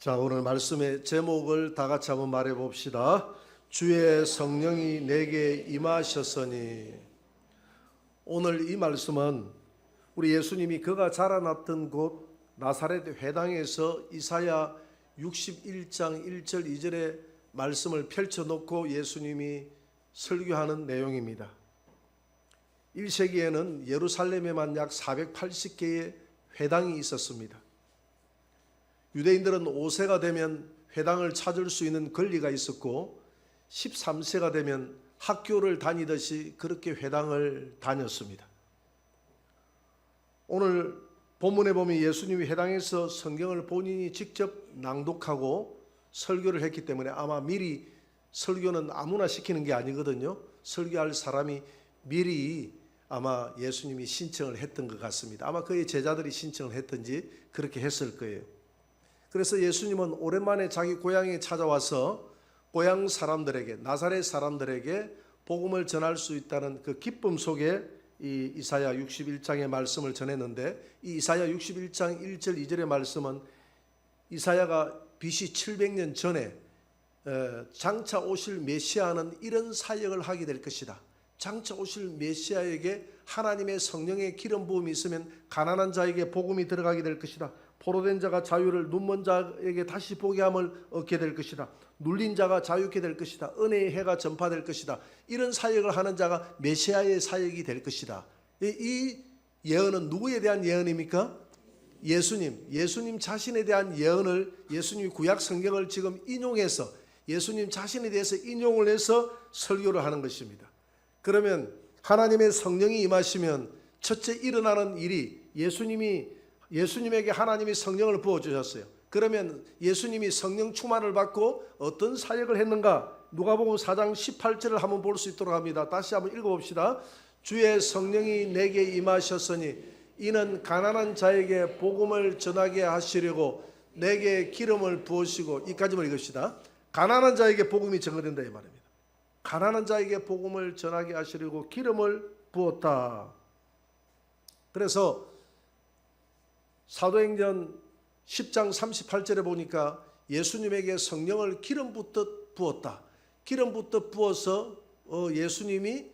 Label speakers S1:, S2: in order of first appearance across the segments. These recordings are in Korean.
S1: 자, 오늘 말씀의 제목을 다 같이 한번 말해 봅시다. 주의 성령이 내게 임하셨으니. 오늘 이 말씀은 우리 예수님이 그가 자라났던 곳 나사렛 회당에서 이사야 61장 1절 2절의 말씀을 펼쳐놓고 예수님이 설교하는 내용입니다. 1세기에는 예루살렘에만 약 480개의 회당이 있었습니다. 유대인들은 5세가 되면 회당을 찾을 수 있는 권리가 있었고 13세가 되면 학교를 다니듯이 그렇게 회당을 다녔습니다. 오늘 본문에 보면 예수님이 회당에서 성경을 본인이 직접 낭독하고 설교를 했기 때문에 아마 미리 설교는 아무나 시키는 게 아니거든요. 설교할 사람이 미리 아마 예수님이 신청을 했던 것 같습니다. 아마 그의 제자들이 신청을 했든지 그렇게 했을 거예요. 그래서 예수님은 오랜만에 자기 고향에 찾아와서 고향 사람들에게, 나사렛 사람들에게 복음을 전할 수 있다는 그 기쁨 속에 이 이사야 61장의 말씀을 전했는데, 이 이사야 61장 1절 2절의 말씀은 이사야가 BC 700년 전에 장차 오실 메시아는 이런 사역을 하게 될 것이다. 장차 오실 메시아에게 하나님의 성령의 기름 부음이 있으면 가난한 자에게 복음이 들어가게 될 것이다. 포로된 자가 자유를, 눈먼 자에게 다시 보게 함을 얻게 될 것이다. 눌린 자가 자유케 될 것이다. 은혜의 해가 전파될 것이다. 이런 사역을 하는 자가 메시아의 사역이 될 것이다. 이 예언은 누구에 대한 예언입니까? 예수님 자신에 대한 예언을 예수님이 구약 성경을 지금 인용해서 예수님 자신에 대해서 인용을 해서 설교를 하는 것입니다. 그러면 하나님의 성령이 임하시면 첫째 일어나는 일이 예수님에게 하나님이 성령을 부어주셨어요. 그러면 예수님이 성령 충만을 받고 어떤 사역을 했는가? 누가복음 4장 18절을 한번 볼 수 있도록 합니다. 다시 한번 읽어봅시다. 주의 성령이 내게 임하셨으니 이는 가난한 자에게 복음을 전하게 하시려고 내게 기름을 부으시고, 이까지만 읽읍시다. 가난한 자에게 복음이 전해진다 이 말입니다. 가난한 자에게 복음을 전하게 하시려고 기름을 부었다. 그래서 사도행전 10장 38절에 보니까 예수님에게 성령을 기름 붓듯 부었다. 기름 붓듯 부어서 예수님이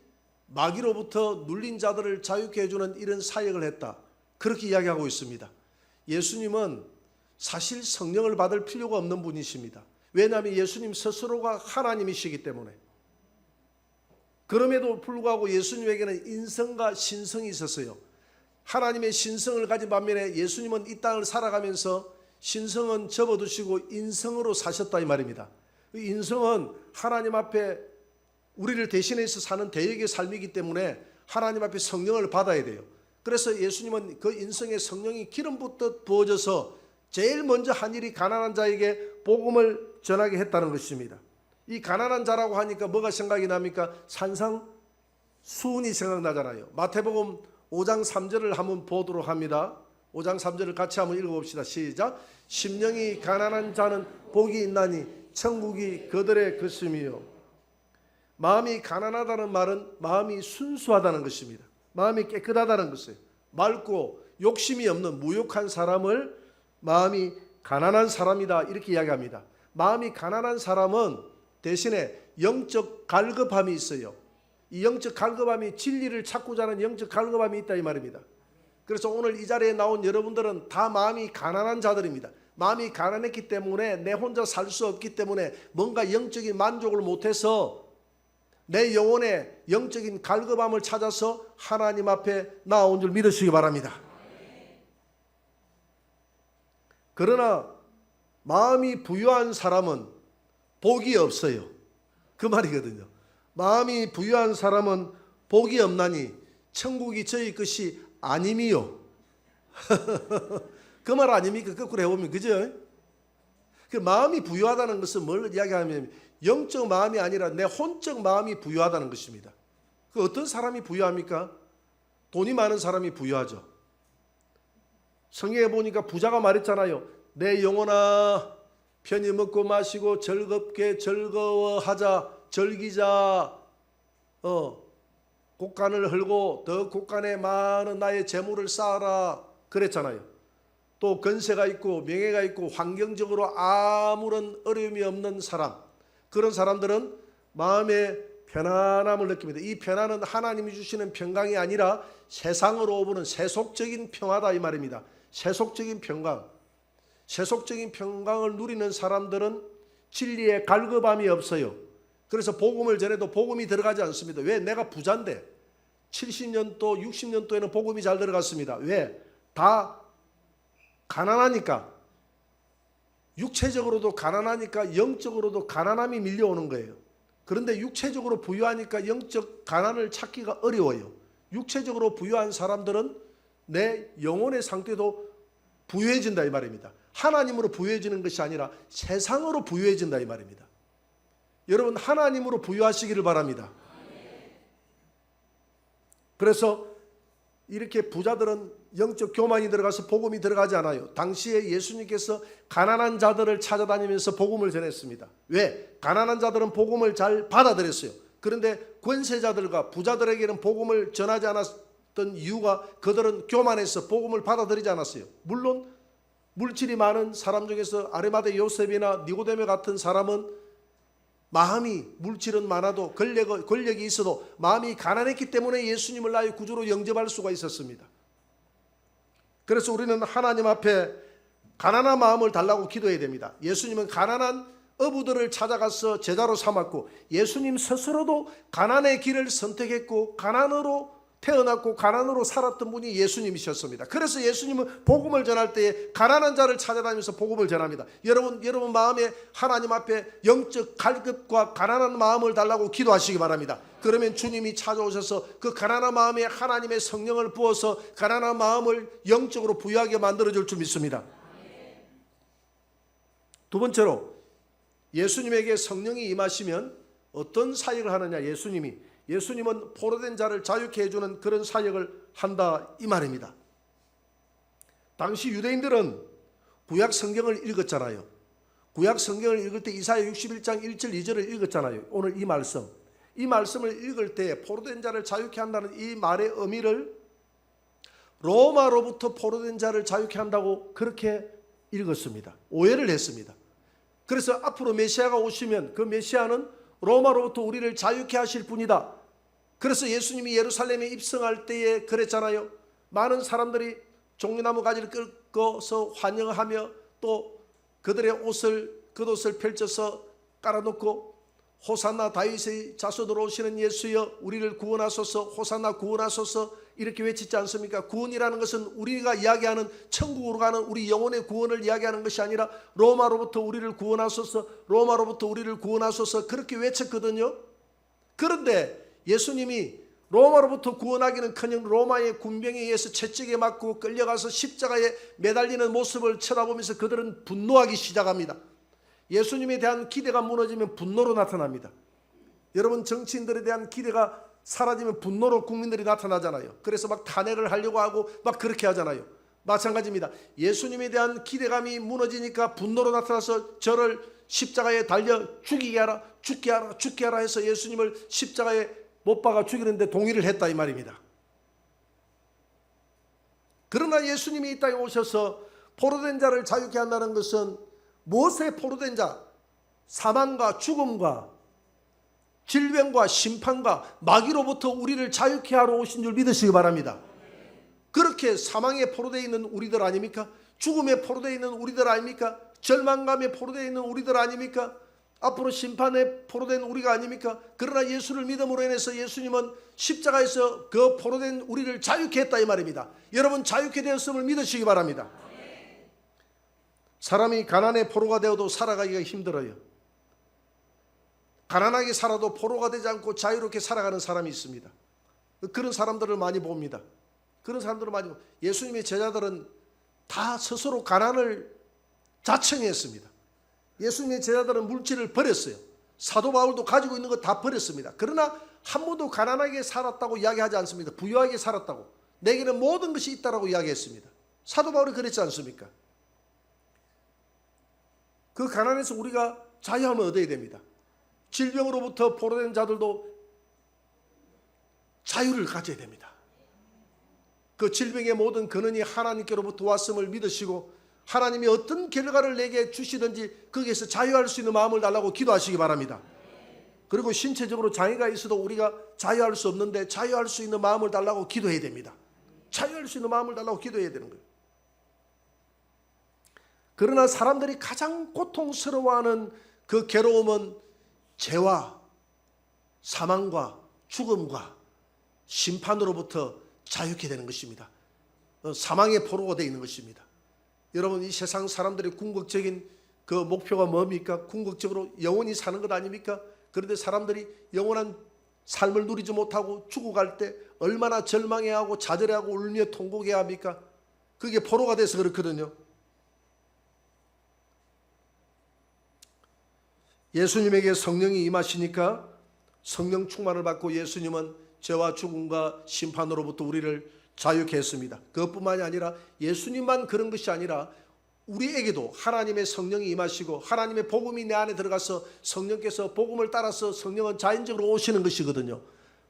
S1: 마귀로부터 눌린 자들을 자유케 해주는 이런 사역을 했다. 그렇게 이야기하고 있습니다. 예수님은 사실 성령을 받을 필요가 없는 분이십니다. 왜냐하면 예수님 스스로가 하나님이시기 때문에. 그럼에도 불구하고 예수님에게는 인성과 신성이 있었어요. 하나님의 신성을 가진 반면에 예수님은 이 땅을 살아가면서 신성은 접어두시고 인성으로 사셨다 이 말입니다. 인성은 하나님 앞에 우리를 대신해서 사는 대역의 삶이기 때문에 하나님 앞에 성령을 받아야 돼요. 그래서 예수님은 그 인성에 성령이 기름 붓듯 부어져서 제일 먼저 한 일이 가난한 자에게 복음을 전하게 했다는 것입니다. 이 가난한 자라고 하니까 뭐가 생각이 납니까? 산상수훈이 생각나잖아요. 마태복음 5장 3절을 한번 보도록 합니다. 5장 3절을 같이 한번 읽어봅시다. 시작. 심령이 가난한 자는 복이 있나니 천국이 그들의 것임이요. 마음이 가난하다는 말은 마음이 순수하다는 것입니다. 마음이 깨끗하다는 것이에요. 맑고 욕심이 없는 무욕한 사람을 마음이 가난한 사람이다 이렇게 이야기합니다. 마음이 가난한 사람은 대신에 영적 갈급함이 있어요. 이 영적 갈급함이 진리를 찾고자 하는 영적 갈급함이 있다 이 말입니다. 그래서 오늘 이 자리에 나온 여러분들은 다 마음이 가난한 자들입니다. 마음이 가난했기 때문에 내 혼자 살 수 없기 때문에 뭔가 영적인 만족을 못해서 내 영혼의 영적인 갈급함을 찾아서 하나님 앞에 나온 줄 믿으시기 바랍니다. 그러나 마음이 부유한 사람은 복이 없어요. 그 말이거든요. 마음이 부유한 사람은 복이 없나니 천국이 저희 것이 아님이요. 그 말 아닙니까? 거꾸로 해보면 그죠? 그 마음이 부유하다는 것은 뭘 이야기하냐면 영적 마음이 아니라 내 혼적 마음이 부유하다는 것입니다. 그 어떤 사람이 부유합니까? 돈이 많은 사람이 부유하죠. 성경에 보니까 부자가 말했잖아요. 내 영혼아 편히 먹고 마시고 즐겁게 즐거워하자, 즐기자, 곡간을 헐고 더 곡간에 많은 나의 재물을 쌓아라 그랬잖아요. 또 건세가 있고 명예가 있고 환경적으로 아무런 어려움이 없는 사람, 그런 사람들은 마음의 편안함을 느낍니다. 이 편안은 하나님이 주시는 평강이 아니라 세상으로 보는 세속적인 평화다 이 말입니다. 세속적인 평강. 세속적인 평강을 누리는 사람들은 진리에 갈급함이 없어요. 그래서 복음을 전해도 복음이 들어가지 않습니다. 왜? 내가 부자인데 70년도 60년도에는 복음이 잘 들어갔습니다. 왜? 다 가난하니까, 육체적으로도 가난하니까 영적으로도 가난함이 밀려오는 거예요. 그런데 육체적으로 부유하니까 영적 가난을 찾기가 어려워요. 육체적으로 부유한 사람들은 내 영혼의 상태도 부유해진다 이 말입니다. 하나님으로 부유해지는 것이 아니라 세상으로 부유해진다 이 말입니다. 여러분, 하나님으로 부유하시기를 바랍니다. 그래서 이렇게 부자들은 영적 교만이 들어가서 복음이 들어가지 않아요. 당시에 예수님께서 가난한 자들을 찾아다니면서 복음을 전했습니다. 왜? 가난한 자들은 복음을 잘 받아들였어요. 그런데 권세자들과 부자들에게는 복음을 전하지 않았던 이유가 그들은 교만해서 복음을 받아들이지 않았어요. 물론 물질이 많은 사람 중에서 아리마대 요셉이나 니고데메 같은 사람은 마음이, 물질은 많아도 권력이 있어도 마음이 가난했기 때문에 예수님을 나의 구주로 영접할 수가 있었습니다. 그래서 우리는 하나님 앞에 가난한 마음을 달라고 기도해야 됩니다. 예수님은 가난한 어부들을 찾아가서 제자로 삼았고 예수님 스스로도 가난의 길을 선택했고 가난으로 태어났고 가난으로 살았던 분이 예수님이셨습니다. 그래서 예수님은 복음을 전할 때에 가난한 자를 찾아다니면서 복음을 전합니다. 여러분 마음에 하나님 앞에 영적 갈급과 가난한 마음을 달라고 기도하시기 바랍니다. 그러면 주님이 찾아오셔서 그 가난한 마음에 하나님의 성령을 부어서 가난한 마음을 영적으로 부유하게 만들어줄 줄 믿습니다. 두 번째로, 예수님에게 성령이 임하시면 어떤 사역을 하느냐. 예수님은 포로된 자를 자유케 해주는 그런 사역을 한다 이 말입니다. 당시 유대인들은 구약 성경을 읽었잖아요. 구약 성경을 읽을 때 이사야 61장 1절 2절을 읽었잖아요. 오늘 이 말씀을 읽을 때 포로된 자를 자유케 한다는 이 말의 의미를 로마로부터 포로된 자를 자유케 한다고 그렇게 읽었습니다. 오해를 했습니다. 그래서 앞으로 메시아가 오시면 그 메시아는 로마로부터 우리를 자유케 하실 분이다. 그래서 예수님이 예루살렘에 입성할 때에 그랬잖아요. 많은 사람들이 종려나무 가지를 끌고서 환영하며 또 그들의 겉옷을 펼쳐서 깔아놓고 호산나 다윗의 자손으로 오시는 예수여 우리를 구원하소서, 호산나 구원하소서 이렇게 외치지 않습니까? 구원이라는 것은 우리가 이야기하는 천국으로 가는 우리 영혼의 구원을 이야기하는 것이 아니라 로마로부터 우리를 구원하소서, 로마로부터 우리를 구원하소서 그렇게 외쳤거든요. 그런데 예수님이 로마로부터 구원하기는커녕 로마의 군병에 의해서 채찍에 맞고 끌려가서 십자가에 매달리는 모습을 쳐다보면서 그들은 분노하기 시작합니다. 예수님에 대한 기대가 무너지면 분노로 나타납니다. 여러분, 정치인들에 대한 기대가 사라지면 분노로 국민들이 나타나잖아요. 그래서 막 탄핵을 하려고 하고 막 그렇게 하잖아요. 마찬가지입니다. 예수님에 대한 기대감이 무너지니까 분노로 나타나서 저를 십자가에 달려 죽게 하라 해서 예수님을 십자가에 못 박아 죽이는데 동의를 했다 이 말입니다. 그러나 예수님이 이 땅에 오셔서 포로된 자를 자유케 한다는 것은 무엇에 포로된 자? 사망과 죽음과 질병과 심판과 마귀로부터 우리를 자유케 하러 오신 줄 믿으시기 바랍니다. 그렇게 사망에 포로되어 있는 우리들 아닙니까? 죽음에 포로되어 있는 우리들 아닙니까? 절망감에 포로되어 있는 우리들 아닙니까? 앞으로 심판에 포로된 우리가 아닙니까? 그러나 예수를 믿음으로 인해서 예수님은 십자가에서 그 포로된 우리를 자유케 했다 이 말입니다. 여러분, 자유케 되었음을 믿으시기 바랍니다. 사람이 가난의 포로가 되어도 살아가기가 힘들어요. 가난하게 살아도 포로가 되지 않고 자유롭게 살아가는 사람이 있습니다. 그런 사람들을 많이 봅니다. 예수님의 제자들은 다 스스로 가난을 자청했습니다. 예수님의 제자들은 물질을 버렸어요. 사도 바울도 가지고 있는 거 다 버렸습니다. 그러나 한 번도 가난하게 살았다고 이야기하지 않습니다. 부유하게 살았다고. 내게는 모든 것이 있다라고 이야기했습니다. 사도 바울이 그랬지 않습니까? 그 가난에서 우리가 자유함을 얻어야 됩니다. 질병으로부터 포로된 자들도 자유를 가져야 됩니다. 그 질병의 모든 근원이 하나님께로부터 왔음을 믿으시고 하나님이 어떤 결과를 내게 주시든지 거기에서 자유할 수 있는 마음을 달라고 기도하시기 바랍니다. 그리고 신체적으로 장애가 있어도 우리가 자유할 수 없는데 자유할 수 있는 마음을 달라고 기도해야 됩니다. 자유할 수 있는 마음을 달라고 기도해야 되는 거예요. 그러나 사람들이 가장 고통스러워하는 그 괴로움은 죄와 사망과 죽음과 심판으로부터 자유케 되는 것입니다. 사망의 포로가 되어 있는 것입니다. 여러분, 이 세상 사람들의 궁극적인 그 목표가 뭡니까? 궁극적으로 영원히 사는 것 아닙니까? 그런데 사람들이 영원한 삶을 누리지 못하고 죽어갈 때 얼마나 절망해하고 좌절해하고 울며 통곡해야 합니까? 그게 포로가 돼서 그렇거든요. 예수님에게 성령이 임하시니까 성령 충만을 받고 예수님은 죄와 죽음과 심판으로부터 우리를 자유케 했습니다. 그것뿐만이 아니라 예수님만 그런 것이 아니라 우리에게도 하나님의 성령이 임하시고 하나님의 복음이 내 안에 들어가서 성령께서 복음을 따라서 성령은 자연적으로 오시는 것이거든요.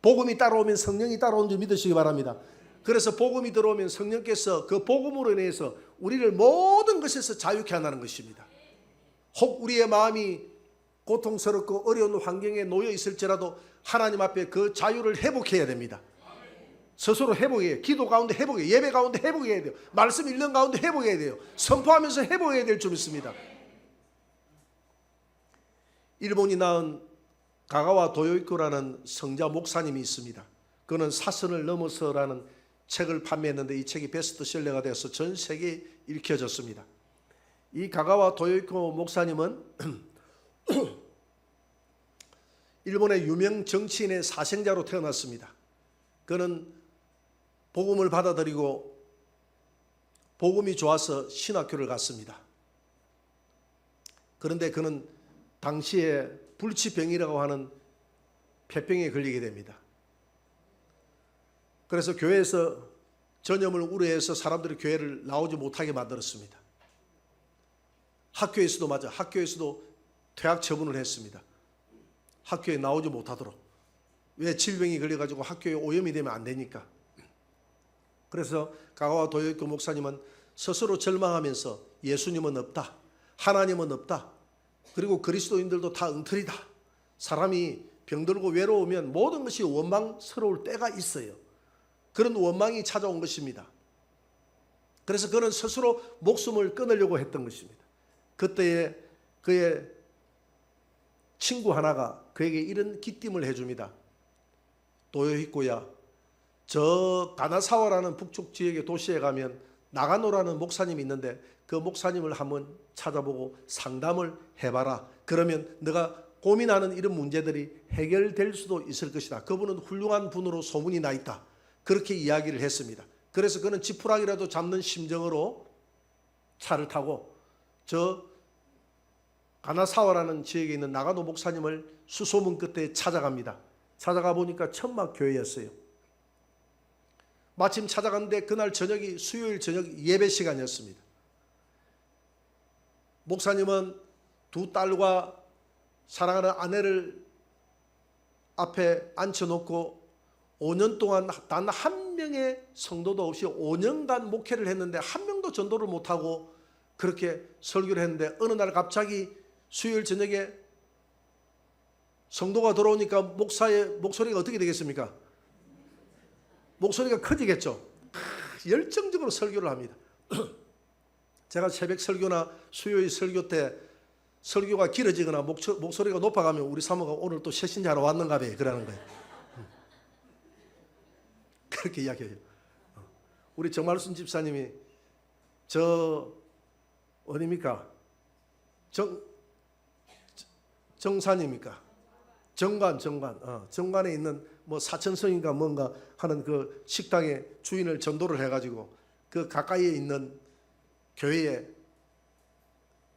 S1: 복음이 따라오면 성령이 따라오는 줄 믿으시기 바랍니다. 그래서 복음이 들어오면 성령께서 그 복음으로 인해서 우리를 모든 것에서 자유케 하는 것입니다. 혹 우리의 마음이 고통스럽고 어려운 환경에 놓여 있을지라도 하나님 앞에 그 자유를 회복해야 됩니다. 스스로 회복해야, 기도 가운데 회복해야, 예배 가운데 회복해야 돼요. 말씀 읽는 가운데 회복해야 돼요. 선포하면서 회복해야 될 줄 믿습니다. 일본이 낳은 가가와 도요이코라는 성자 목사님이 있습니다. 그는 사선을 넘어서라는 책을 판매했는데 이 책이 베스트셀러가 되어서 전 세계에 읽혀졌습니다. 이 가가와 도요이코 목사님은 일본의 유명 정치인의 사생자로 태어났습니다. 그는 복음을 받아들이고 복음이 좋아서 신학교를 갔습니다. 그런데 그는 당시에 불치병이라고 하는 폐병에 걸리게 됩니다. 그래서 교회에서 전염을 우려해서 사람들이 교회를 나오지 못하게 만들었습니다. 학교에서도 퇴학 처분을 했습니다. 학교에 나오지 못하도록. 왜? 질병이 걸려가지고 학교에 오염이 되면 안 되니까. 그래서 가가와 도요이코 목사님은 스스로 절망하면서 예수님은 없다, 하나님은 없다, 그리고 그리스도인들도 다 엉터리다, 사람이 병들고 외로우면 모든 것이 원망스러울 때가 있어요. 그런 원망이 찾아온 것입니다. 그래서 그는 스스로 목숨을 끊으려고 했던 것입니다. 그때에 그의 친구 하나가 그에게 이런 기띔을 해줍니다. 도요히코야, 저 가나사와라는 북쪽 지역의 도시에 가면 나가노라는 목사님이 있는데 그 목사님을 한번 찾아보고 상담을 해봐라. 그러면 네가 고민하는 이런 문제들이 해결될 수도 있을 것이다. 그분은 훌륭한 분으로 소문이 나 있다. 그렇게 이야기를 했습니다. 그래서 그는 지푸라기라도 잡는 심정으로 차를 타고 저 가나사와라는 지역에 있는 나가노 목사님을 수소문 끝에 찾아갑니다. 찾아가 보니까 천막교회였어요. 마침 찾아갔는데 그날 저녁이 수요일 저녁 예배 시간이었습니다. 목사님은 두 딸과 사랑하는 아내를 앞에 앉혀놓고 5년 동안 단 한 명의 성도도 없이 5년간 목회를 했는데 한 명도 전도를 못하고 그렇게 설교를 했는데 어느 날 갑자기 수요일 저녁에 성도가 들어오니까 목사의 목소리가 어떻게 되겠습니까? 목소리가 커지겠죠. 열정적으로 설교를 합니다. 제가 새벽 설교나 수요일 설교 때 설교가 길어지거나 목소리가 높아가면 우리 사모가 오늘 또 새신자로 왔는가 봐요. 그러는 거예요. 그렇게 이야기해요. 우리 정말순 집사님이 저 어디입니까? 정산입니까? 정관에 있는 뭐 사천성인가 뭔가 하는 그 식당의 주인을 전도를 해가지고 그 가까이에 있는 교회에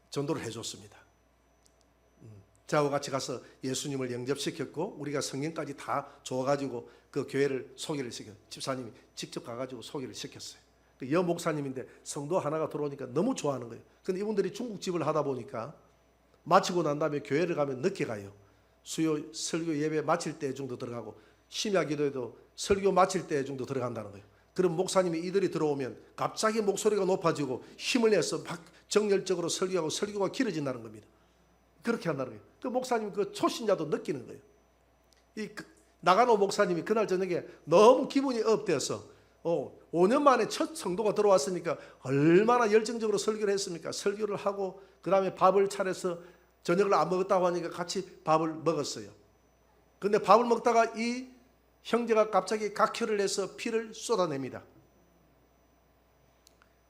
S1: 전도를 해줬습니다. 저하고 같이 가서 예수님을 영접시켰고 우리가 성경까지 다 줘가지고 그 교회를 소개를 시켰어요. 집사님이 직접 가가지고 소개를 시켰어요. 그 여 목사님인데 성도 하나가 들어오니까 너무 좋아하는 거예요. 근데 이분들이 중국집을 하다 보니까 마치고 난 다음에 교회를 가면 늦게 가요. 수요 설교 예배 마칠 때 정도 들어가고 심야 기도에도 설교 마칠 때 정도 들어간다는 거예요. 그럼 목사님이 이들이 들어오면 갑자기 목소리가 높아지고 힘을 내서 막 정열적으로 설교하고 설교가 길어진다는 겁니다. 그렇게 한다는 거예요. 그 목사님 그 초신자도 느끼는 거예요. 나가노 목사님이 그날 저녁에 너무 기분이 업되어서 5년 만에 첫 성도가 들어왔으니까 얼마나 열정적으로 설교를 했습니까? 설교를 하고 그 다음에 밥을 차려서 저녁을 안 먹었다고 하니까 같이 밥을 먹었어요. 근데 밥을 먹다가 이 형제가 갑자기 각혈을 해서 피를 쏟아냅니다.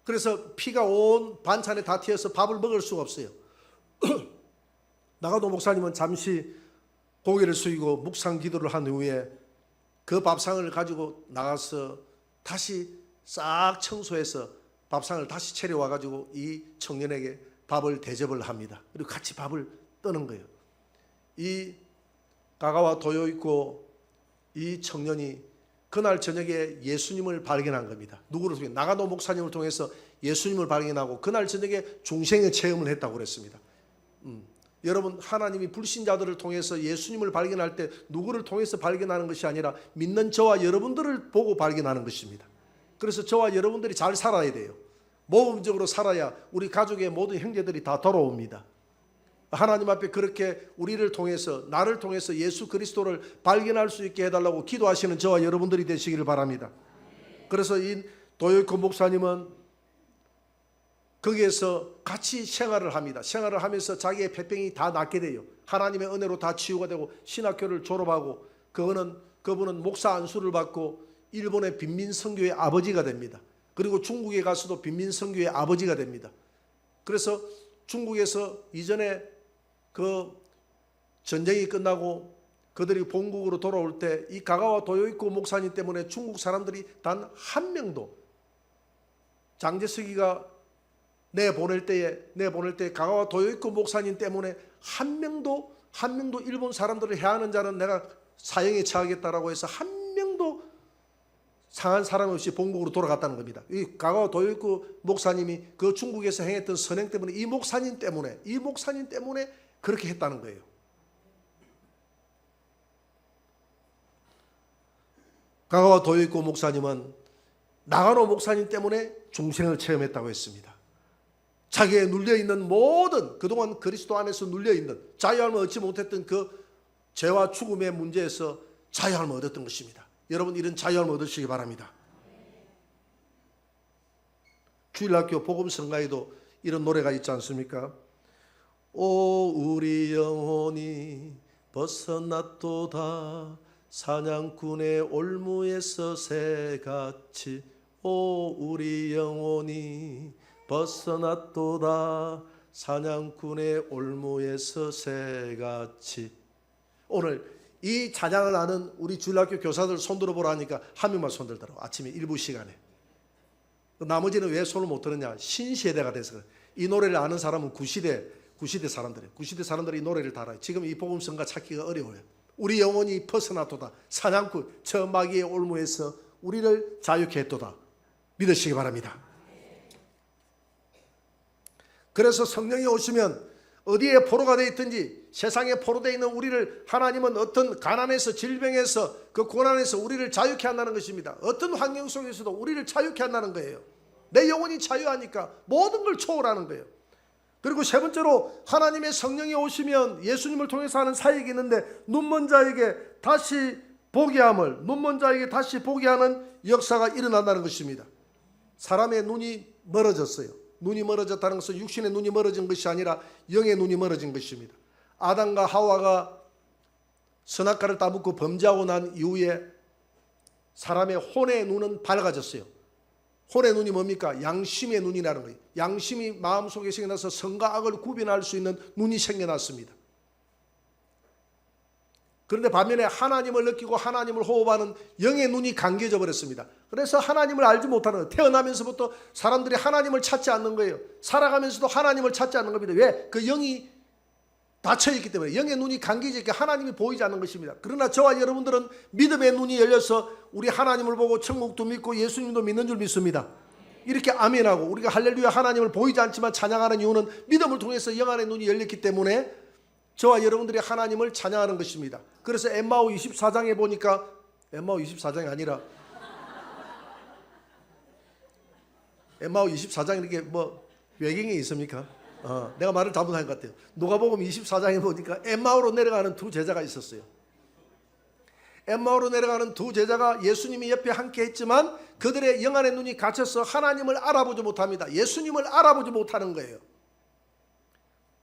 S1: 그래서 피가 온 반찬에 다 튀어서 밥을 먹을 수가 없어요. 나가도 목사님은 잠시 고개를 숙이고 묵상 기도를 한 후에 그 밥상을 가지고 나가서 다시 싹 청소해서 밥상을 다시 차려와 가지고 이 청년에게 밥을 대접을 합니다. 그리고 같이 밥을 떠는 거예요. 이 가가와 도요 있고 이 청년이 그날 저녁에 예수님을 발견한 겁니다. 누구를 통해? 나가도 목사님을 통해서 예수님을 발견하고 그날 저녁에 중생의 체험을 했다고 그랬습니다. 여러분, 하나님이 불신자들을 통해서 예수님을 발견할 때 누구를 통해서 발견하는 것이 아니라 믿는 저와 여러분들을 보고 발견하는 것입니다. 그래서 저와 여러분들이 잘 살아야 돼요. 모범적으로 살아야 우리 가족의 모든 형제들이 다 돌아옵니다. 하나님 앞에 그렇게 우리를 통해서, 나를 통해서 예수 그리스도를 발견할 수 있게 해달라고 기도하시는 저와 여러분들이 되시기를 바랍니다. 그래서 이 도요코 목사님은 거기에서 같이 생활을 합니다. 생활을 하면서 자기의 폐병이 다 낫게 돼요. 하나님의 은혜로 다 치유가 되고 신학교를 졸업하고 그분은 목사 안수를 받고 일본의 빈민 선교의 아버지가 됩니다. 그리고 중국에 가서도 빈민 선교의 아버지가 됩니다. 그래서 중국에서 이전에 그 전쟁이 끝나고 그들이 본국으로 돌아올 때 이 가가와 도요이코 목사님 때문에 중국 사람들이 단 한 명도, 장제석이가 내보낼 때 가가와 도요이코 목사님 때문에 한 명도 일본 사람들을 해하는 자는 내가 사형에 처하겠다라고 해서 한 명도 상한 사람 없이 본국으로 돌아갔다는 겁니다. 이 가가와 도요이코 목사님이 그 중국에서 행했던 선행 때문에 이 목사님 때문에 그렇게 했다는 거예요. 가가와 도요이코 목사님은 나가노 목사님 때문에 중생을 체험했다고 했습니다. 자기에 눌려있는 모든 그동안 그리스도 안에서 눌려있는 자유함을 얻지 못했던 그 죄와 죽음의 문제에서 자유함을 얻었던 것입니다. 여러분, 이런 자유함을 얻으시기 바랍니다. 주일학교 복음성가에도 이런 노래가 있지 않습니까? 오 우리 영혼이 벗어났도다 사냥꾼의 올무에서 새같이 오 우리 영혼이 벗어났도다 사냥꾼의 올무에서 새같이. 오늘 이 찬양을 아는 우리 주일학교 교사들 손들어 보라니까 한 명만 손들더라고. 아침에 일부 시간에. 나머지는 왜 손을 못 드느냐? 신세대가 돼서 그래. 이 노래를 아는 사람은 구시대 사람들이에요. 구시대 사람들이 이 노래를 다 알아요. 지금 이 복음성가 찾기가 어려워요. 우리 영혼이 벗어났도다 사냥꾼 저 마귀의 올무에서 우리를 자유케 했도다. 믿으시기 바랍니다. 그래서 성령이 오시면 어디에 포로가 되어 있든지 세상에 포로되어 있는 우리를 하나님은 어떤 가난에서 질병에서 그 고난에서 우리를 자유케 한다는 것입니다. 어떤 환경 속에서도 우리를 자유케 한다는 거예요. 내 영혼이 자유하니까 모든 걸 초월하는 거예요. 그리고 세 번째로 하나님의 성령이 오시면 예수님을 통해서 하는 사역이 있는데 눈먼 자에게 다시 보게 함을, 눈먼 자에게 다시 보게 하는 역사가 일어난다는 것입니다. 사람의 눈이 멀어졌어요. 눈이 멀어졌다는 것은 육신의 눈이 멀어진 것이 아니라 영의 눈이 멀어진 것입니다. 아담과 하와가 선악과를 따먹고 범죄하고 난 이후에 사람의 혼의 눈은 밝아졌어요. 혼의 눈이 뭡니까? 양심의 눈이라는 거예요. 양심이 마음속에 생겨나서 선과 악을 구별할 수 있는 눈이 생겨났습니다. 그런데 반면에 하나님을 느끼고 하나님을 호흡하는 영의 눈이 감겨져 버렸습니다. 그래서 하나님을 알지 못하는 거예요. 태어나면서부터 사람들이 하나님을 찾지 않는 거예요. 살아가면서도 하나님을 찾지 않는 겁니다. 왜? 그 영이 닫혀있기 때문에, 영의 눈이 감겨져 있게 하나님이 보이지 않는 것입니다. 그러나 저와 여러분들은 믿음의 눈이 열려서 우리 하나님을 보고 천국도 믿고 예수님도 믿는 줄 믿습니다. 이렇게 아멘하고 우리가 할렐루야 하나님을 보이지 않지만 찬양하는 이유는 믿음을 통해서 영 안의 눈이 열렸기 때문에 저와 여러분들이 하나님을 찬양하는 것입니다. 그래서 엠마오 24장에 보니까, 엠마오 24장이 아니라 엠마오 24장 이렇게 뭐 외경에 있습니까? 내가 말을 잘못한 것 같아요. 누가복음 24장에 보니까 엠마오로 내려가는 두 제자가 있었어요. 엠마오로 내려가는 두 제자가 예수님이 옆에 함께 했지만 그들의 영안의 눈이 갇혀서 하나님을 알아보지 못합니다. 예수님을 알아보지 못하는 거예요.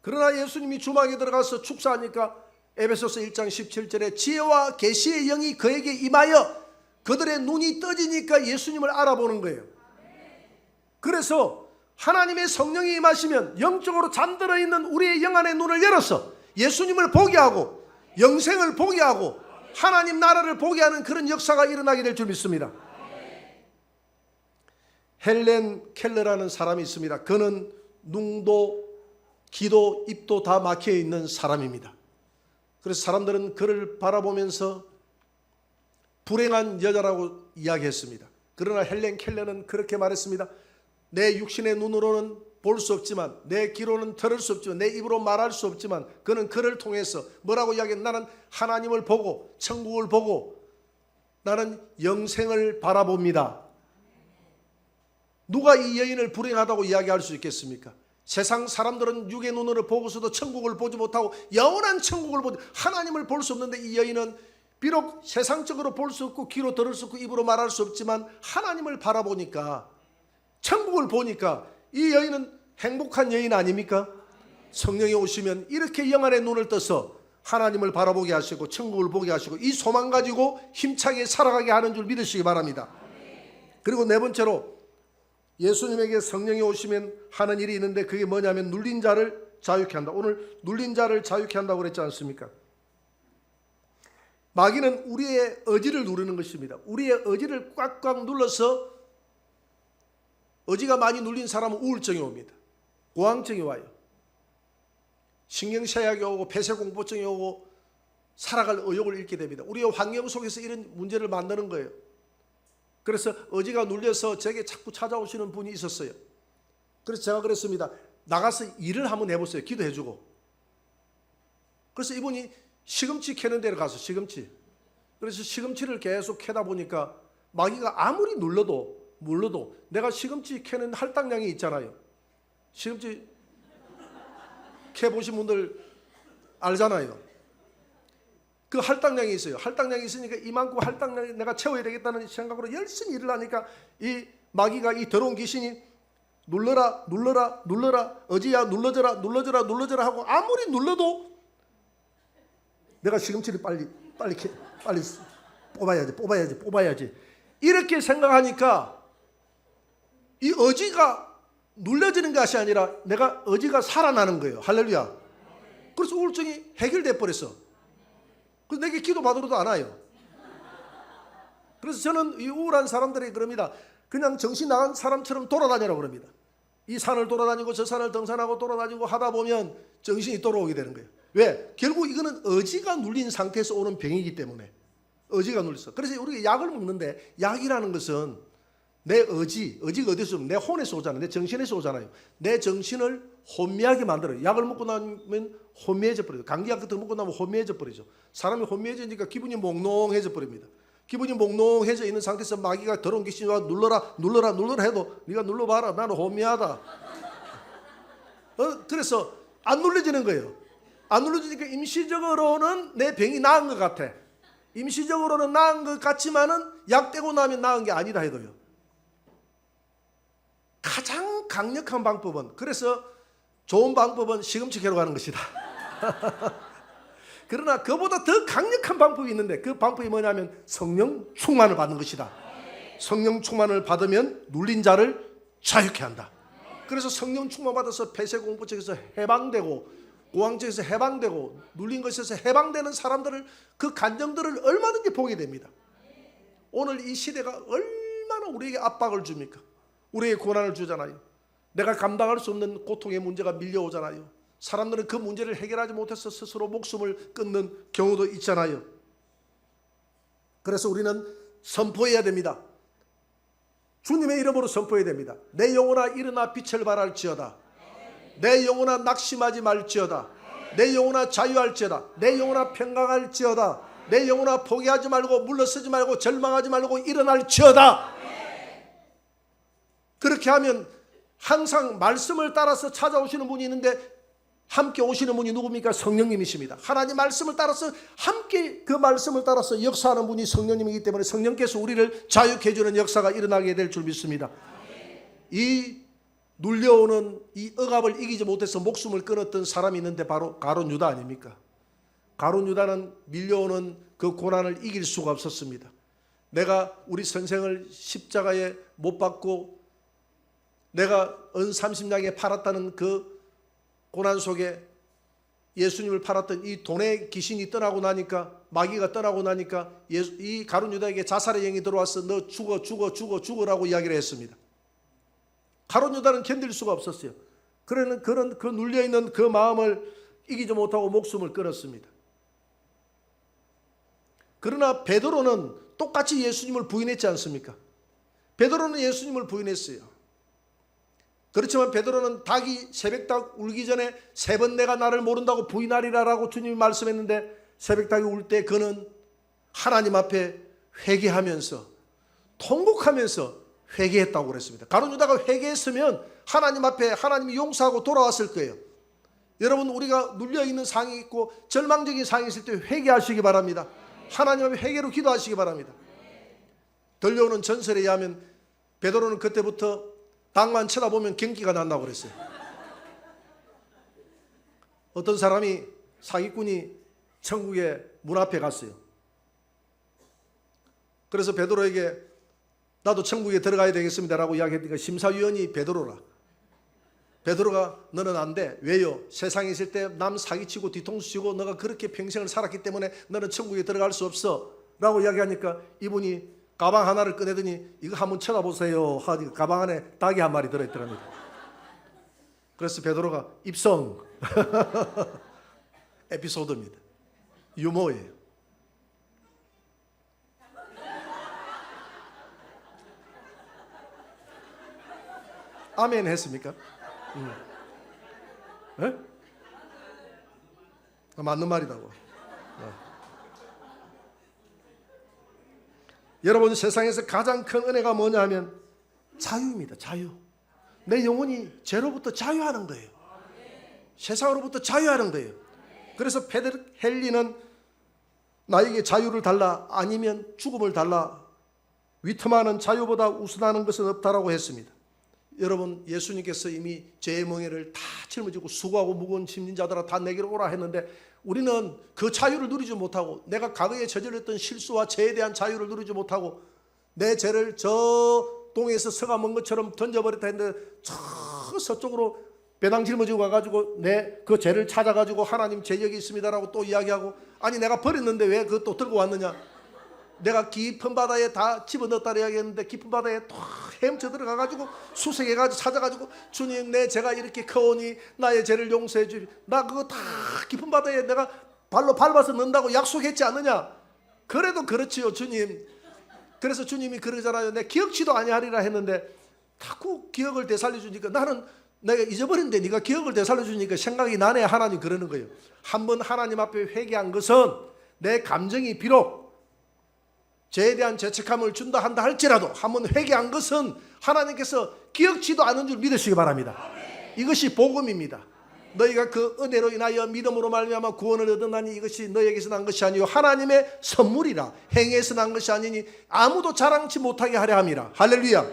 S1: 그러나 예수님이 주막에 들어가서 축사하니까 에베소서 1장 17절에 지혜와 계시의 영이 그에게 임하여 그들의 눈이 떠지니까 예수님을 알아보는 거예요. 그래서 하나님의 성령이 임하시면 영적으로 잠들어 있는 우리의 영안의 눈을 열어서 예수님을 보게 하고 영생을 보게 하고 하나님 나라를 보게 하는 그런 역사가 일어나게 될 줄 믿습니다. 헬렌 켈러라는 사람이 있습니다. 그는 눈도 귀도 입도 다 막혀 있는 사람입니다. 그래서 사람들은 그를 바라보면서 불행한 여자라고 이야기했습니다. 그러나 헬렌 켈러는 그렇게 말했습니다. 내 육신의 눈으로는 볼 수 없지만 내 귀로는 들을 수 없지만 내 입으로 말할 수 없지만 그는 그를 통해서 뭐라고 이야기했? 나는 하나님을 보고 천국을 보고 나는 영생을 바라봅니다. 누가 이 여인을 불행하다고 이야기할 수 있겠습니까? 세상 사람들은 육의 눈으로 보고서도 천국을 보지 못하고 영원한 천국을 보지 하나님을 볼 수 없는데 이 여인은 비록 세상적으로 볼 수 없고 귀로 들을 수 없고 입으로 말할 수 없지만 하나님을 바라보니까 천국을 보니까 이 여인은 행복한 여인 아닙니까? 성령이 오시면 이렇게 영안의 눈을 떠서 하나님을 바라보게 하시고 천국을 보게 하시고 이 소망 가지고 힘차게 살아가게 하는 줄 믿으시기 바랍니다. 그리고 네 번째로 예수님에게 성령이 오시면 하는 일이 있는데 그게 뭐냐면 눌린 자를 자유케 한다. 오늘 눌린 자를 자유케 한다고 그랬지 않습니까? 마귀는 우리의 의지를 누르는 것입니다. 우리의 의지를 꽉꽉 눌러서 의지가 많이 눌린 사람은 우울증이 옵니다. 공황증이 와요. 신경쇠약이 오고 폐쇄공포증이 오고 살아갈 의욕을 잃게 됩니다. 우리의 환경 속에서 이런 문제를 만드는 거예요. 그래서 의지가 눌려서 제게 자꾸 찾아오시는 분이 있었어요. 그래서 제가 그랬습니다. 나가서 일을 한번 해보세요. 기도해주고. 그래서 이분이 시금치 캐는 데로 가서 시금치. 그래서 시금치를 계속 캐다 보니까 마귀가 아무리 눌러도 내가 시금치 캐는 할당량이 있잖아요. 시금치 캐보신 분들 알잖아요. 그 할당량이 있어요. 할당량이 있으니까 이만큼 할당량이 내가 채워야 되겠다는 생각으로 열심히 일을 하니까 이 마귀가 이 더러운 귀신이 눌러라 어지야 눌러져라 하고 아무리 눌러도 내가 시금치를 빨리 뽑아야지 이렇게 생각하니까 이 의지가 눌려지는 것이 아니라 내가 의지가 살아나는 거예요. 할렐루야. 그래서 우울증이 해결돼 버렸어. 그래서 내게 기도 받으러도 안 와요. 그래서 저는 이 우울한 사람들에게 그럽니다. 그냥 정신 나간 사람처럼 돌아다니라고 그럽니다. 이 산을 돌아다니고 저 산을 등산하고 돌아다니고 하다 보면 정신이 돌아오게 되는 거예요. 왜? 결국 이거는 의지가 눌린 상태에서 오는 병이기 때문에 의지가 눌렸어. 그래서 우리가 약을 먹는데 약이라는 것은 내 의지가 어디서 오면 내 혼에서 오잖아요. 내 정신에서 오잖아요. 내 정신을 혼미하게 만들어요. 약을 먹고 나면 혼미해져 버려요. 감기약 같은 거 먹고 나면 혼미해져 버리죠. 사람이 혼미해지니까 기분이 몽롱해져 버립니다. 기분이 몽롱해져 있는 상태에서 마귀가 더러운 귀신이 와 눌러라 해도 네가 눌러봐라. 나는 혼미하다. 그래서 안 눌려지는 거예요. 안 눌려지니까 임시적으로는 내 병이 나은 것 같아. 임시적으로는 나은 것 같지만은 약 떼고 나면 나은 게 아니다 해도요. 가장 강력한 방법은 그래서 좋은 방법은 시금치 캐러 가는 것이다. 그러나 그보다 더 강력한 방법이 있는데 그 방법이 뭐냐면 성령 충만을 받는 것이다. 성령 충만을 받으면 눌린 자를 자유케 한다. 그래서 성령 충만 받아서 폐쇄공포증에서 해방되고 공황증에서 해방되고 눌린 것에서 해방되는 사람들을 그 간정들을 얼마든지 보게 됩니다. 오늘 이 시대가 얼마나 우리에게 압박을 줍니까? 우리에게 고난을 주잖아요. 내가 감당할 수 없는 고통의 문제가 밀려오잖아요. 사람들은 그 문제를 해결하지 못해서 스스로 목숨을 끊는 경우도 있잖아요. 그래서 우리는 선포해야 됩니다. 주님의 이름으로 선포해야 됩니다. 내 영혼아 일어나 빛을 발할지어다. 내 영혼아 낙심하지 말지어다. 내 영혼아 자유할지어다. 내 영혼아 평강할지어다. 내 영혼아 포기하지 말고 물러서지 말고 절망하지 말고 일어날지어다. 그렇게 하면 항상 말씀을 따라서 찾아오시는 분이 있는데 함께 오시는 분이 누굽니까? 성령님이십니다. 하나님 말씀을 따라서 함께 그 말씀을 따라서 역사하는 분이 성령님이기 때문에 성령께서 우리를 자유케 해주는 역사가 일어나게 될 줄 믿습니다. 이 눌려오는 이 억압을 이기지 못해서 목숨을 끊었던 사람이 있는데 바로 가룟 유다 아닙니까? 가룟 유다는 밀려오는 그 고난을 이길 수가 없었습니다. 내가 우리 선생을 십자가에 못 박고 내가 은 30냥에 팔았다는 그 고난 속에 예수님을 팔았던 이 돈의 귀신이 떠나고 나니까, 마귀가 떠나고 나니까 이 가룟 유다에게 자살의 영이 들어와서 너 죽어라고 이야기를 했습니다. 가룟 유다는 견딜 수가 없었어요. 그러는 그 눌려있는 그 마음을 이기지 못하고 목숨을 끊었습니다. 그러나 베드로는 똑같이 예수님을 부인했지 않습니까? 베드로는 예수님을 부인했어요. 그렇지만 베드로는 닭이 새벽닭 울기 전에 3번 내가 나를 모른다고 부인하리라라고 주님이 말씀했는데, 새벽닭이 울 때 그는 하나님 앞에 회개하면서 통곡하면서 회개했다고 그랬습니다. 가룟 유다가 회개했으면 하나님 앞에 하나님이 용서하고 돌아왔을 거예요. 여러분, 우리가 눌려있는 상이 있고 절망적인 상이 있을 때 회개하시기 바랍니다. 하나님 앞에 회개로 기도하시기 바랍니다. 들려오는 전설에 의하면 베드로는 그때부터 닭만 쳐다보면 경기가 난다고 그랬어요. 어떤 사람이, 사기꾼이 천국의 문 앞에 갔어요. 그래서 베드로에게 나도 천국에 들어가야 되겠습니다라고 이야기했으니까 심사위원이 베드로라. 베드로가 너는 안 돼. 왜요? 세상에 있을 때 남 사기치고 뒤통수 치고 너가 그렇게 평생을 살았기 때문에 너는 천국에 들어갈 수 없어 라고 이야기하니까 이분이 가방 하나를 꺼내더니 이거 한번 쳐다보세요 하니까 가방 안에 닭이 한 마리 들어있더랍니다. 그래서 베드로가 입성 에피소드입니다. 유머예요. 아멘 했습니까? 네? 맞는 말이라고. 여러분, 세상에서 가장 큰 은혜가 뭐냐 하면 자유입니다. 자유. 내 영혼이 죄로부터 자유하는 거예요. 세상으로부터 자유하는 거예요. 그래서 헨리는 나에게 자유를 달라, 아니면 죽음을 달라, 위험하는 자유보다 우선하는 것은 없다라고 했습니다. 여러분, 예수님께서 이미 죄의 멍에를 다 짊어지고 수고하고 무거운 짐진 자들아 다 내게로 오라 했는데, 우리는 그 자유를 누리지 못하고, 내가 과거에 저질렀던 실수와 죄에 대한 자유를 누리지 못하고, 내 죄를 저 동에서 서가 먼 것처럼 던져버렸다 했는데 저 서쪽으로 배당 짊어지고 가가지고 내 그 죄를 찾아가지고 하나님 죄 여기 있습니다라고 또 이야기하고, 아니 내가 버렸는데 왜 그거 또 들고 왔느냐, 내가 깊은 바다에 다 집어넣었다 이야기했는데 깊은 바다에 또 헤엄쳐 들어가가지고 수색해가지고 찾아가지고 주님 내 죄가 이렇게 커오니 나의 죄를 용서해 주리, 나 그거 다 깊은 바다에 내가 발로 밟아서 넣는다고 약속했지 않느냐. 그래도 그렇지요 주님. 그래서 주님이 그러잖아요. 내 기억치도 아니하리라 했는데 자꾸 기억을 되살려 주니까, 나는 내가 잊어버린데 네가 기억을 되살려 주니까 생각이 나네. 하나님 그러는 거예요. 한번 하나님 앞에 회개한 것은 내 감정이 비록 죄에 대한 죄책감을 준다 한다 할지라도 한번 회개한 것은 하나님께서 기억지도 않은 줄 믿으시기 바랍니다. 이것이 복음입니다. 너희가 그 은혜로 인하여 믿음으로 말미암아 구원을 얻었나니 이것이 너희에게서 난 것이 아니요 하나님의 선물이라. 행위에서 난 것이 아니니 아무도 자랑치 못하게 하려 함이라. 할렐루야.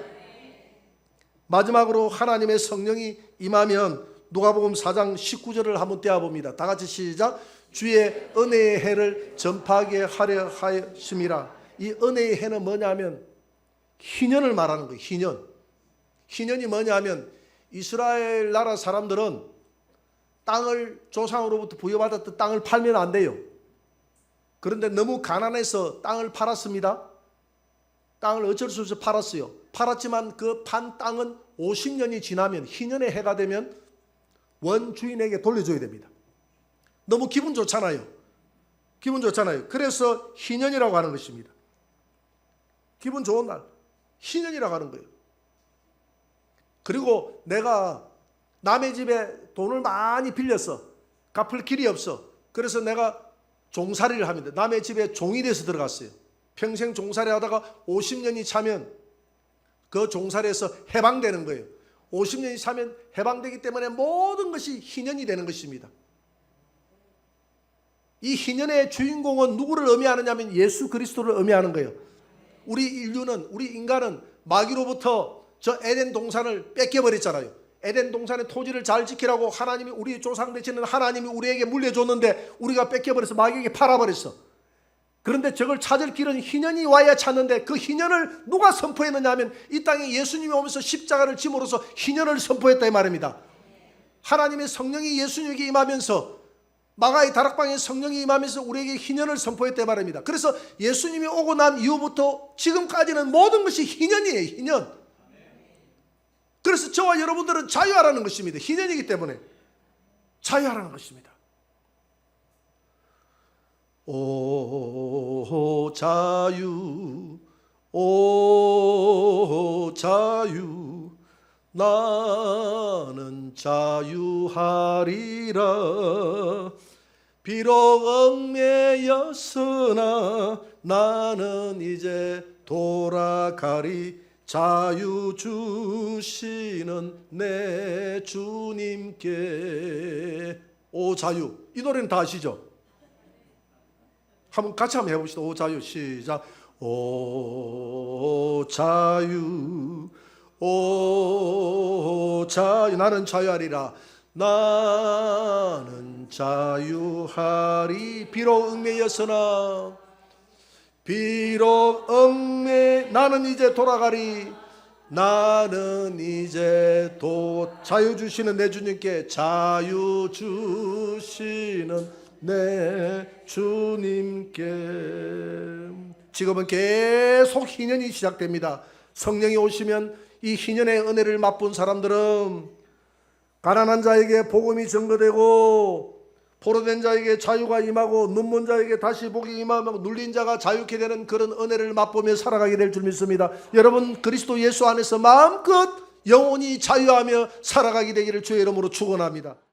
S1: 마지막으로 하나님의 성령이 임하면 누가복음 4장 19절을 한번 떼어봅니다. 다 같이 시작. 주의 은혜의 해를 전파하게 하려 하심이라. 이 은혜의 해는 뭐냐면 희년을 말하는 거예요. 희년. 희년이 뭐냐면 이스라엘 나라 사람들은 땅을 조상으로부터 부여받았던 땅을 팔면 안 돼요. 그런데 너무 가난해서 땅을 팔았습니다. 땅을 어쩔 수 없이 팔았어요. 팔았지만 그 판 땅은 50년이 지나면, 희년의 해가 되면 원주인에게 돌려줘야 됩니다. 너무 기분 좋잖아요. 기분 좋잖아요. 그래서 희년이라고 하는 것입니다. 기분 좋은 날, 희년이라고 하는 거예요. 그리고 내가 남의 집에 돈을 많이 빌렸어. 갚을 길이 없어. 그래서 내가 종살이를 합니다. 남의 집에 종이 돼서 들어갔어요. 평생 종살이 하다가 50년이 차면 그 종살이에서 해방되는 거예요. 50년이 차면 해방되기 때문에 모든 것이 희년이 되는 것입니다. 이 희년의 주인공은 누구를 의미하느냐면 예수 그리스도를 의미하는 거예요. 우리 인류는, 우리 인간은 마귀로부터 저 에덴 동산을 뺏겨버렸잖아요. 에덴 동산의 토지를 잘 지키라고 하나님이, 우리 조상 되시는 하나님이 우리에게 물려줬는데 우리가 뺏겨버려서 마귀에게 팔아버렸어. 그런데 저걸 찾을 길은 희년이 와야 찾는데 그 희년을 누가 선포했느냐 하면 이 땅에 예수님이 오면서 십자가를 짐으로써 희년을 선포했다 이 말입니다. 하나님의 성령이 예수님에게 임하면서, 마가의 다락방에 성령이 임하면서 우리에게 희년을 선포했다 말입니다. 그래서 예수님이 오고 난 이후부터 지금까지는 모든 것이 희년이에요. 희년. 그래서 저와 여러분들은 자유하라는 것입니다. 희년이기 때문에 자유하라는 것입니다. 오 자유, 오 자유, 나는 자유하리라. 비록 얽매였으나 나는 이제 돌아가리. 자유 주시는 내 주님께. 오 자유, 이 노래는 다 아시죠? 한번 같이 한번 해봅시다. 오 자유, 시작. 오 자유, 오 자유, 나는 자유하리라. 나는 자유하리. 비록 얽매였으나, 비록 나는 이제 돌아가리. 나는 이제 자유 주시는 내 주님께, 자유 주시는 내 주님께. 지금은 계속 희년이 시작됩니다. 성령이 오시면 이 희년의 은혜를 맛본 사람들은 가난한 자에게 복음이 증거되고, 포로된 자에게 자유가 임하고, 눈먼 자에게 다시 복이 임하고, 눌린 자가 자유케 되는 그런 은혜를 맛보며 살아가게 될 줄 믿습니다. 여러분, 그리스도 예수 안에서 마음껏 영원히 자유하며 살아가게 되기를 주의 이름으로 축원합니다.